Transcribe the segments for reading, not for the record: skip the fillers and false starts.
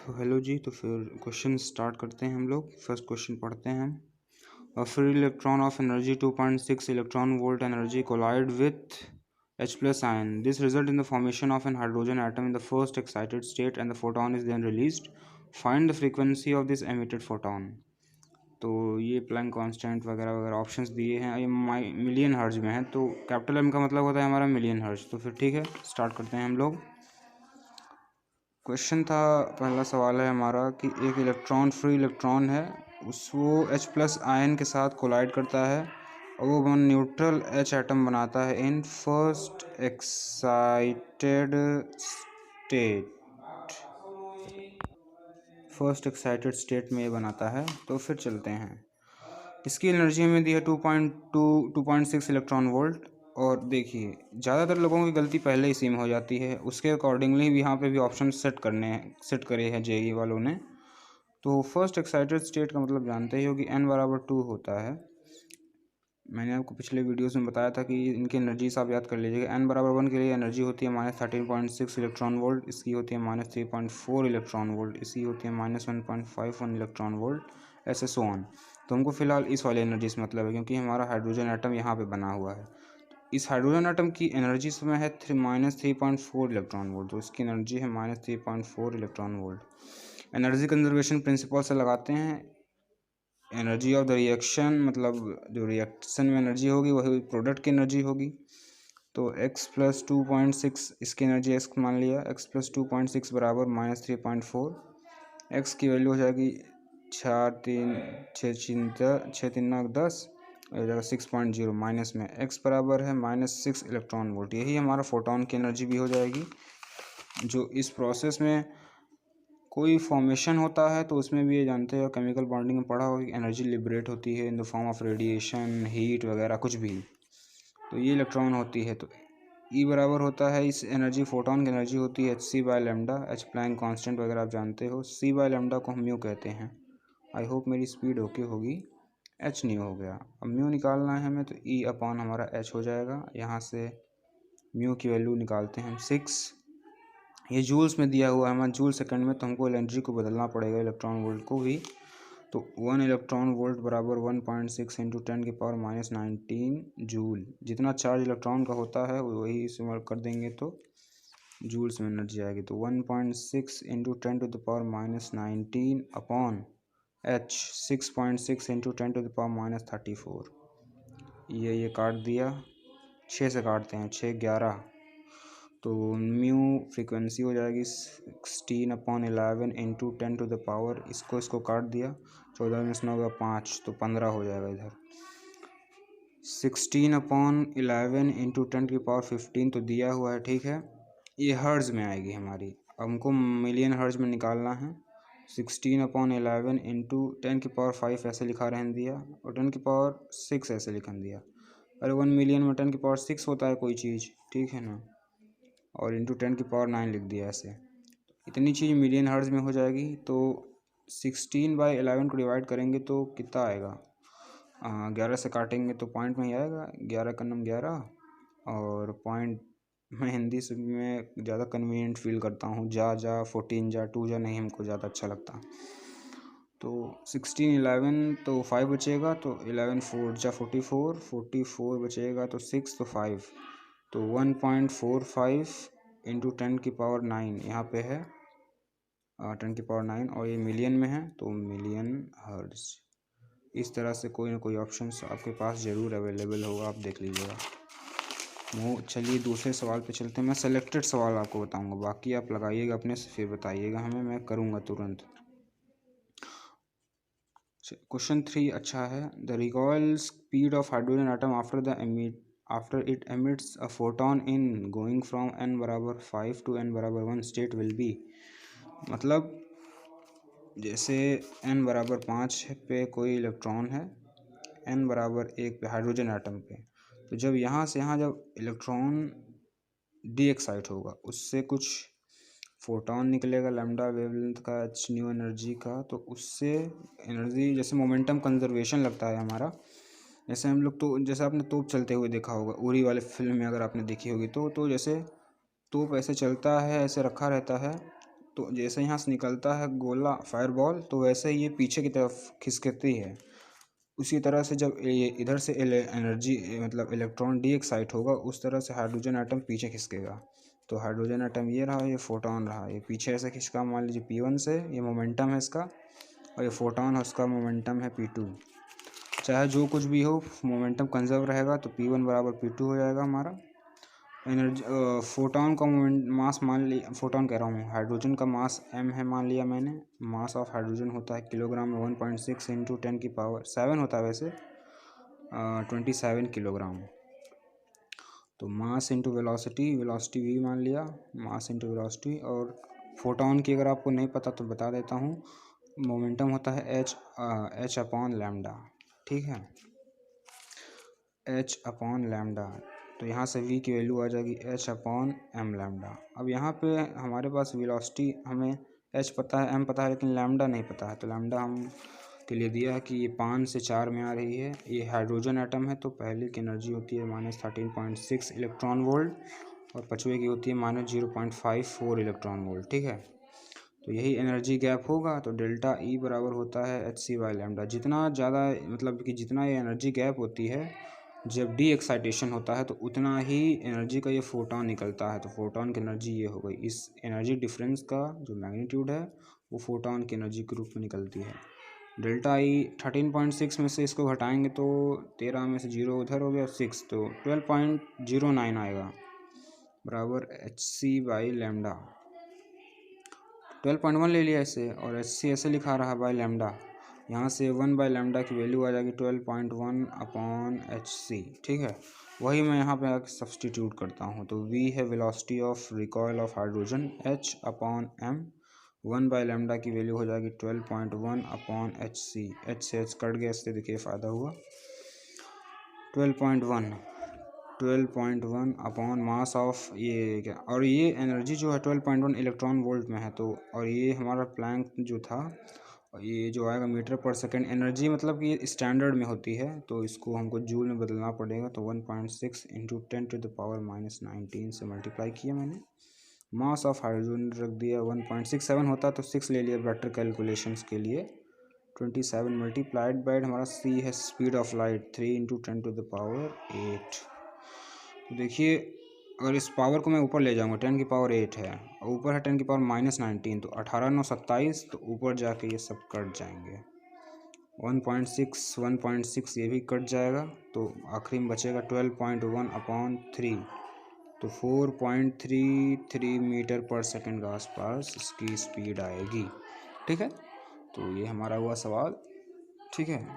तो हेलो जी। तो फिर क्वेश्चन स्टार्ट करते हैं हम लोग। फर्स्ट क्वेश्चन पढ़ते हैं हम। A free electron of energy 2.6 electron volt energy collide with H plus ion. This result in the formation of an hydrogen atom in the first excited state and the photon is then released. Find the frequency of this emitted photon. तो ये Planck constant वगैरह वगैरह options दिए हैं। ये million हर्ज में है, तो कैपिटल एम का मतलब होता है हमारा मिलियन हर्ज। तो फिर ठीक है, स्टार्ट करते हैं हम लोग। क्वेश्चन था, पहला सवाल है हमारा कि एक इलेक्ट्रॉन फ्री इलेक्ट्रॉन है, वो H प्लस आयन के साथ कोलाइड करता है और वो वन न्यूट्रल H एटम बनाता है इन फर्स्ट एक्साइटेड स्टेट में ये बनाता है। तो फिर चलते हैं। इसकी एनर्जी हमें दी है 2.6 इलेक्ट्रॉन वोल्ट। और देखिए, ज़्यादातर लोगों की गलती पहले ही सी में हो जाती है, उसके अकॉर्डिंगली भी यहाँ पे भी ऑप्शन सेट करे हैं जेई वालों ने। तो फर्स्ट एक्साइटेड स्टेट का मतलब जानते ही हो कि n बराबर 2 होता है। मैंने आपको पिछले वीडियोस में बताया था कि इनकी एनर्जी आप याद कर लीजिएगा। n बराबर 1 के लिए एनर्जी होती है -13.6 इलेक्ट्रॉन वोल्ट, इसकी होती है -3.4 इलेक्ट्रॉन वोल्ट, इसकी होती है -1.51 इलेक्ट्रॉन वोल्ट, ऐसे सो ऑन। तो हमको फिलहाल इस वाली एनर्जी से मतलब है, क्योंकि हमारा हाइड्रोजन एटम यहाँ पे बना हुआ है। इस हाइड्रोजन एटम की एनर्जी समय है -3.4 इलेक्ट्रॉन वोल्ट, तो इसकी एनर्जी है -3.4 electron volt. Energy conservation principle से लगाते हैं। एनर्जी ऑफ द रिएक्शन, मतलब जो रिएक्शन में एनर्जी होगी वही प्रोडक्ट की एनर्जी होगी। तो x प्लस 2.6, इसकी एनर्जी x मान लिया, x प्लस 2.6 बराबर -3.4। x की वैल्यू हो जाएगी 6×3 हो जाएगा 6.0, माइनस में x बराबर है -6 इलेक्ट्रॉन वोल्ट। यही हमारा फोटोन की एनर्जी भी हो जाएगी। जो इस प्रोसेस में कोई फॉर्मेशन होता है तो उसमें भी ये जानते हो, केमिकल बॉन्डिंग में पढ़ा होगा, एनर्जी लिबरेट होती है in the form of radiation, heat वगैरह कुछ भी। तो ये इलेक्ट्रॉन होती है। तो E बराबर होता है, इस एनर्जी फोटोन की एनर्जी होती है hc/लैम्डा। H प्लैंक कांस्टेंट वगैरह आप जानते हो। c/लैम्डा को हम म्यू कहते हैं। आई होप मेरी स्पीड ओके होगी। H नहीं हो गया, अब म्यू निकालना है हमें, तो E अपॉन हमारा H हो जाएगा। यहाँ से म्यू की वैल्यू निकालते हैं हम 6। ये जूल्स में दिया हुआ है हमारा, जूल सेकंड में, तो हमको एनर्जी को बदलना पड़ेगा, इलेक्ट्रॉन वोल्ट को भी। तो 1 इलेक्ट्रॉन वोल्ट बराबर 1.6 इंटू 10⁻19 जूल। जितना चार्ज इलेक्ट्रॉन का होता है वही इस्तेमाल कर देंगे तो जूल्स में एनर्जी आएगी। तो 1.6 इंटू 10⁻19 अपॉन H 6.6 इंटू 10⁻34। ये काट दिया, 6 से काटते हैं, 6 11। तो म्यू फ्रीक्वेंसी हो जाएगी 16/11 इंटू 10⁻, इसको काट दिया, 14 में 9 का 5, तो 15 हो जाएगा इधर। 16/11 इंटू 10⁻15 तो दिया हुआ है, ठीक है। ये हर्ज में आएगी हमारी, अब हमको मिलियन हर्ज में निकालना है। 16/11 इंटू 10⁻5 ऐसे लिखा रहने दिया, और 10⁻6 ऐसे लिखन दिया। अरे 1 मिलियन में 10⁻6 होता है कोई चीज़, ठीक है ना, और इंटू 10⁻9 लिख दिया ऐसे। इतनी चीज़ मिलियन हर्ज में हो जाएगी। तो 16/11 को डिवाइड करेंगे तो कितना आएगा, 11 से काटेंगे तो पॉइंट में ही आएगा, 11 का नम 11। और पॉइंट मैं हिंदी से में ज़्यादा कन्वीनियंट फील करता हूँ, जा 14 जा 2 जा नहीं, हमको ज़्यादा अच्छा लगता। तो 16 तो 5 बचेगा, तो 11 4 जा 44 बचेगा, तो 6 तो 5, तो 1.45 इंटू 10⁻9 यहाँ पे है 10⁻9, और ये मिलियन में है, तो मिलियन हर्ट्ज। इस तरह से कोई ना कोई ऑप्शन आपके पास ज़रूर अवेलेबल होगा, आप देख लीजिएगा। चलिए दूसरे सवाल पे चलते हैं। मैं सेलेक्टेड सवाल आपको बताऊंगा, बाकी आप लगाइएगा अपने से, फिर बताइएगा हमें, मैं करूँगा तुरंत। क्वेश्चन 3 अच्छा है। The recoil speed of hydrogen atom after it emits a photon in going from n बराबर 5 टू n बराबर 1 स्टेट विल बी। मतलब जैसे n बराबर 5 पे कोई इलेक्ट्रॉन है, n बराबर 1 पे हाइड्रोजन एटम पे, तो जब यहाँ से यहाँ जब इलेक्ट्रॉन डी एक्साइट होगा, उससे कुछ फोटोन निकलेगा लैम्डा वेवलेंथ का, h न्यू एनर्जी का। तो उससे एनर्जी, जैसे मोमेंटम कंजर्वेशन लगता है हमारा, जैसे हम लोग, तो जैसे आपने तोप चलते हुए देखा होगा उरी वाले फिल्म में, अगर आपने देखी होगी तो जैसे तोप ऐसे चलता है, ऐसे रखा रहता है, तो जैसे यहाँ से निकलता है गोला फायरबॉल, तो वैसे ही ये पीछे की तरफ खिसकती है। उसी तरह से जब ये इधर से एनर्जी मतलब इलेक्ट्रॉन डी एक्साइट होगा, उस तरह से हाइड्रोजन एटम पीछे खिसकेगा। तो हाइड्रोजन एटम ये रहा, ये फोटोन रहा, ये पीछे ऐसे खिसका मान लीजिए P1 से, ये मोमेंटम है इसका, और ये फोटोन है उसका मोमेंटम है P2। चाहे जो कुछ भी हो, मोमेंटम कंजर्व रहेगा, तो P1 बराबर P2 हो जाएगा हमारा। एनर्जी फोटोन का मोमेंट मास मान लिया, फोटोन कह रहा हूँ, हाइड्रोजन का मास m है मान लिया मैंने। मास ऑफ हाइड्रोजन होता है किलोग्राम में 1.6 इंटू 10⁻7 होता है वैसे, 27 किलोग्राम। तो mass into velocity, velocity v मान लिया, मास इंटू वेलोसिटी। और फोटोन की अगर आपको नहीं पता तो बता देता हूँ, मोमेंटम होता है h अपॉन लैम्डा, ठीक है, h अपॉन लैम्डा। तो यहाँ से v की वैल्यू आ जाएगी h अपॉन m लैम्डा। अब यहाँ पे हमारे पास वेलोसिटी हमें h पता है, m पता है, लेकिन लैम्डा नहीं पता है। तो लैम्डा हम के लिए दिया है कि ये 5 से 4 में आ रही है। ये हाइड्रोजन एटम है, तो पहले की एनर्जी होती है -13.6 इलेक्ट्रॉन वोल्ट, और पचवे की होती है -0.54 इलेक्ट्रॉन वोल्ट, ठीक है। तो यही एनर्जी गैप होगा, तो डेल्टा E बराबर होता है hc/लैम्डा। जितना ज़्यादा मतलब कि जितना ये एनर्जी गैप होती है, जब डी एक्साइटेशन होता है, तो उतना ही एनर्जी का ये फोटोन निकलता है। तो फोटोन की एनर्जी ये हो गई। इस एनर्जी डिफरेंस का जो मैग्नीट्यूड है वो फोटोन की एनर्जी के रूप में निकलती है। डेल्टा E 13.6 में से इसको घटाएंगे तो 13 में से 0 उधर हो गया 6, तो 12.09 आएगा, बराबर hc/लैम्डा। 12.1 ले लिया इसे, और hc ऐसे लिखा रहा बाय लैम्डा। यहाँ से 1/लैम्डा की वैल्यू आ जाएगी 12.1 अपॉन hc, ठीक है। वही मैं यहाँ पे आके सब्सटीट्यूट करता हूँ। तो v है velocity of recoil of hydrogen, h upon m, 1/लैम्डा की वैल्यू हो जाएगी 12.1 अपॉन hc। h से h कट गया, इससे देखिए फ़ायदा हुआ। 12.1 अपॉन मास ऑफ ये क्या, और ये एनर्जी जो है 12.1 इलेक्ट्रॉन वोल्ट में है। तो और ये हमारा प्लैंक जो था, ये जो आएगा मीटर पर सेकेंड, एनर्जी मतलब कि स्टैंडर्ड में होती है, तो इसको हमको जूल में बदलना पड़ेगा। तो 1.6 इंटू 10⁻⁻19 से मल्टीप्लाई किया मैंने। मास ऑफ हाइड्रोजन रख दिया 1.67 होता, तो 6 ले लिया बेटर कैलकुलेशंस के लिए। 27 मल्टीप्लाइड बाय हमारा c है स्पीड ऑफ लाइट, 3 इंटू 10⁸। तो देखिए, अगर इस पावर को मैं ऊपर ले जाऊंगा, 10⁸ है, और ऊपर है 10⁻−19, तो 18 9 27, तो ऊपर जाके ये सब कट जाएंगे। 1.6 ये भी कट जाएगा, तो आखिरी में बचेगा 12.1 अपॉन 3, तो 4.33 मीटर पर सेकंड के आसपास इसकी स्पीड आएगी, ठीक है। तो ये हमारा हुआ सवाल, ठीक है।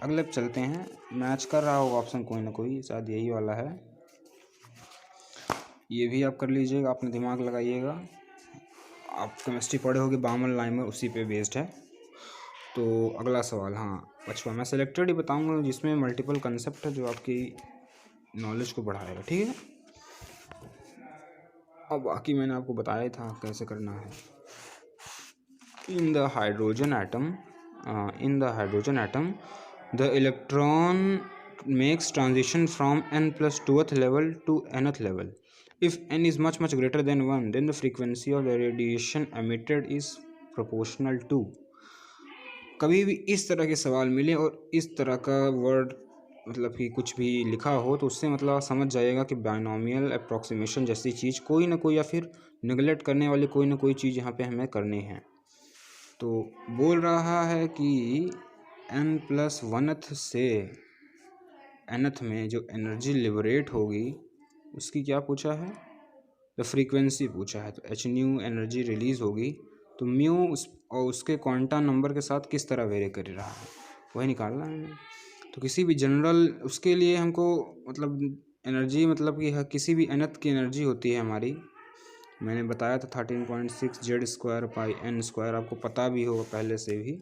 अगले पे चलते हैं। मैच कर रहा होगा ऑप्शन कोई ना कोई, शायद यही वाला है। ये भी आप कर लीजिएगा, अपने दिमाग लगाइएगा। आप केमिस्ट्री पढ़े होगे, बामन लाइमर उसी पे बेस्ड है। तो अगला सवाल, हाँ 55, मैं सिलेक्टेड ही बताऊंगा जिसमें मल्टीपल कंसेप्ट है, जो आपकी नॉलेज को बढ़ाएगा, ठीक है। अब बाकी मैंने आपको बताया था कैसे करना है। In the hydrogen atom the electron makes transition from n+2th level to nth level. If n is much greater than 1, then the frequency of the radiation emitted is proportional to। कभी भी इस तरह के सवाल मिले और इस तरह का वर्ड मतलब कि कुछ भी लिखा हो, तो उससे मतलब आप समझ जाइएगा कि बाइनोमियल अप्रॉक्सीमेशन जैसी चीज़ कोई ना कोई, या फिर निगलेक्ट करने वाली कोई ना कोई चीज़ यहाँ पे हमें करनी है। तो बोल रहा है कि n+1th से nth में जो एनर्जी लिबरेट होगी, उसकी क्या पूछा है, द फ्रीक्वेंसी पूछा है। तो h न्यू एनर्जी रिलीज़ होगी, तो म्यू और उसके क्वांटम नंबर के साथ किस तरह वेरी कर रहा है, वही निकालना है हमें। तो किसी भी जनरल उसके लिए हमको मतलब एनर्जी मतलब कि किसी भी nth की एनर्जी होती है हमारी, मैंने बताया था 13.6 Z²/n², आपको पता भी होगा पहले से भी।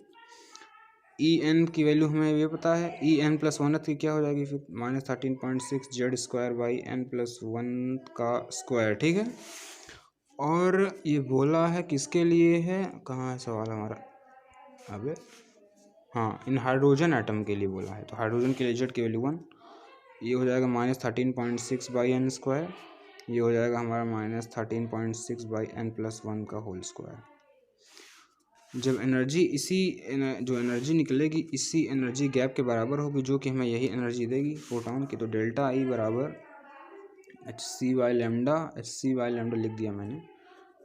En की वैल्यू हमें ये पता है, En+1th की क्या हो जाएगी फिर, -13.6 Z²/n+1 का स्क्वायर, ठीक है। और ये बोला है किसके लिए है, कहाँ है सवाल हमारा, अबे हाँ, इन हाइड्रोजन एटम के लिए बोला है। तो हाइड्रोजन के लिए Z की वैल्यू 1, ये हो जाएगा -13.6/n², ये हो जाएगा हमारा -13.6/n+1 का होल स्क्वायर। जब एनर्जी जो एनर्जी निकलेगी इसी एनर्जी गैप के बराबर होगी, जो कि हमें यही एनर्जी देगी फोटोन की। तो डेल्टा ई बराबर HC/λ लिख दिया मैंने।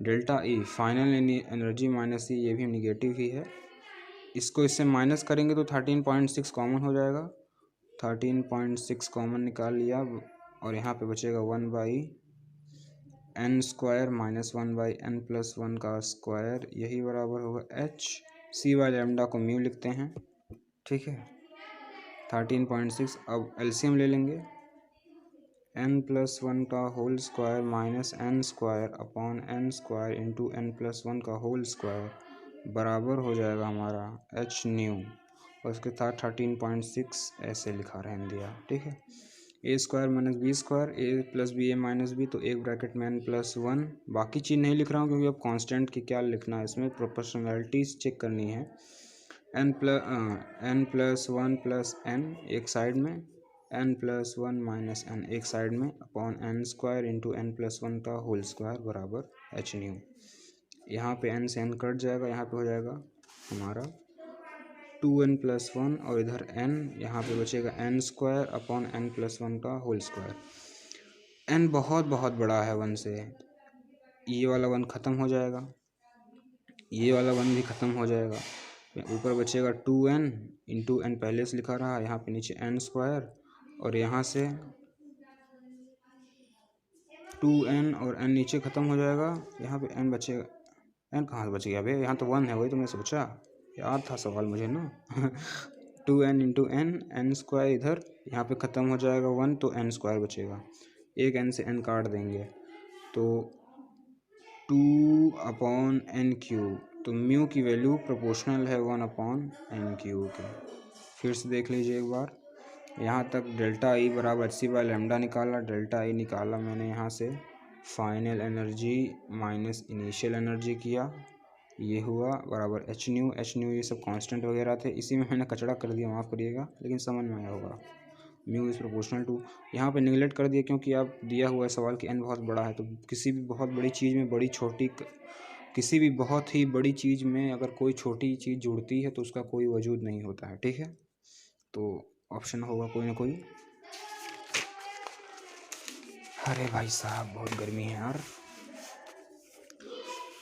Delta E final energy minus E, ये भी निगेटिव ही है। इसको इससे माइनस करेंगे तो 13.6 कॉमन हो जाएगा। 13.6 कॉमन निकाल लिया और यहाँ पे बचेगा 1/n² माइनस 1/n+1 का स्क्वायर, यही बराबर होगा HC/λ को म्यू लिखते हैं। ठीक है, 13.6। अब एलसीएम ले लेंगे। n+1 का whole square minus n² upon n² into n+1 का होल स्क्वायर बराबर हो जाएगा हमारा h न्यू, और उसके साथ 13.6 ऐसे लिखा रहने दिया। ठीक है, a² minus b², a plus B A minus B, तो एक ब्रैकेट में n+1। बाकी चीज़ नहीं लिख रहा हूँ क्योंकि अब कांस्टेंट की क्या लिखना है, इसमें प्रोपोर्शनैलिटीज चेक करनी है। n+1 प्लस n एक साइड में, n+1 माइनस n एक साइड में, अपॉन n² इंटू n+1 का होल स्क्वायर बराबर h न्यू। यहाँ पे n से n कट जाएगा, यहाँ पे हो जाएगा हमारा 2n+1 और इधर n, यहाँ पे बचेगा n² अपॉन n+1 का होल स्क्वायर। n बहुत बहुत बड़ा है 1 से, ये वाला 1 ख़त्म हो जाएगा, ये वाला 1 भी ख़त्म हो जाएगा। ऊपर बचेगा 2n इंटू n पहले से लिखा रहा, यहाँ पे नीचे n², और यहाँ से 2n और n नीचे ख़त्म हो जाएगा, यहाँ पे n बचेगा। n कहाँ से बच गया भाई, यहाँ तो 1 है, वही तो मैं सोचा, याद था सवाल मुझे ना। 2n इंटू n² इधर, यहाँ पे ख़त्म हो जाएगा 1, तो n² बचेगा। एक n से n काट देंगे तो 2/n³, तो म्यू की वैल्यू प्रोपोर्शनल है 1/n³ के। फिर से देख लीजिए एक बार, यहाँ तक डेल्टा ई बराबर HC/λ निकाला, डेल्टा ई निकाला मैंने यहाँ से, final energy minus initial energy किया, ये हुआ बराबर h न्यू। ये सब कांस्टेंट वगैरह थे, इसी में मैंने कचड़ा कर दिया, माफ़ करिएगा, लेकिन समझ में आया होगा। म्यू इज़ प्रोपोर्शनल टू, यहाँ पे निगलेक्ट कर दिया क्योंकि आप दिया हुआ है सवाल कि n बहुत बड़ा है, तो किसी भी बहुत बड़ी चीज़ में किसी भी बहुत ही बड़ी चीज़ में अगर कोई छोटी चीज़ जुड़ती है तो उसका कोई वजूद नहीं होता है। ठीक है, तो ऑप्शन होगा कोई ना कोई। अरे भाई साहब बहुत गर्मी है यार।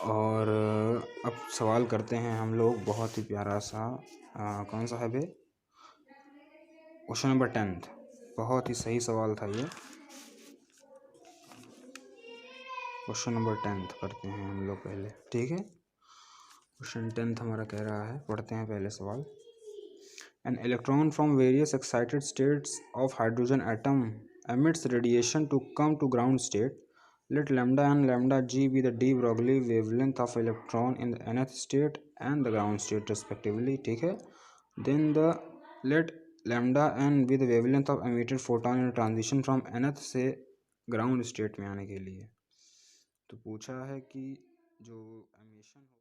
और अब सवाल करते हैं हम लोग, बहुत ही प्यारा सा, कौन सा है बे, क्वेश्चन नंबर 10। बहुत ही सही सवाल था ये। क्वेश्चन नंबर 10 करते हैं हम लोग पहले। ठीक है, क्वेश्चन 10 हमारा कह रहा है, पढ़ते हैं पहले सवाल। An electron from various excited states of hydrogen atom emits radiation to come to ground state. Let lambda and lambda g be the de Broglie wavelength of electron in the nth state and the ground state respectively. ठीक है, then let lambda n be the wavelength of emitted photon in transition from nth से ground state में आने के लिए। तो पूछा है कि जो एमिशन